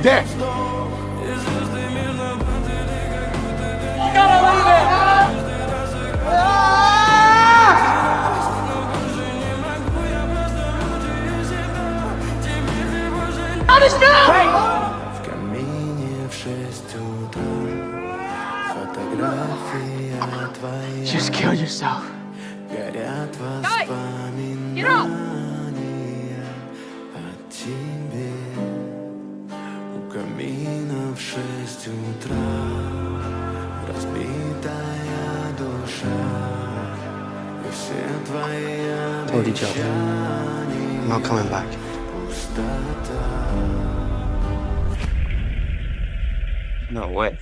Где? В камине в 6 утра фотография твоя. Just kill yourself. Горят воспоминания о тебе. У камина в 6 утра разбитая душа. И все твои Told you, Joe. I'm not coming back. пустота. No way.